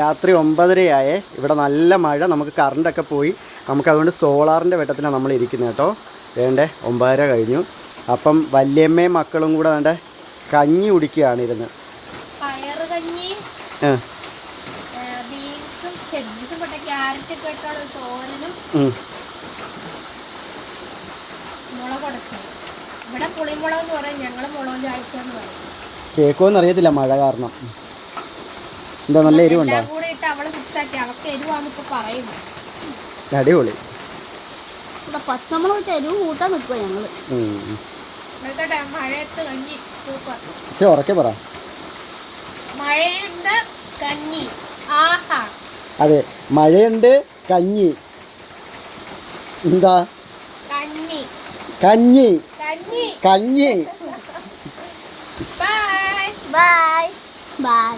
രാത്രി 9:30 ഇവിടെ നല്ല മഴ, നമുക്ക് കറണ്ടൊക്കെ പോയി. നമുക്കതുകൊണ്ട് സോളാറിൻ്റെ വെട്ടത്തിലാണ് നമ്മൾ ഇരിക്കുന്നത് കേട്ടോ. വേണ്ടേ 9:30 കഴിഞ്ഞു. അപ്പം വല്യമ്മയും മക്കളും കൂടെ വേണ്ട കഞ്ഞി കുടിക്കുകയാണ് ഇരുന്ന്. കേൾക്കുമെന്ന് അറിയത്തില്ല മഴ കാരണം. എന്താ നല്ല എരിവുണ്ടോ? അടിപൊളി. എരിവ് കൂട്ടാൻ നിൽക്കുക ഞങ്ങള്. ഉറക്കെ പറ. മഴയുണ്ട് കഞ്ഞി. അതെ, മഴയുണ്ട് കഞ്ഞി. എന്താ കഞ്ഞി? കഞ്ഞി. Bye bye bye.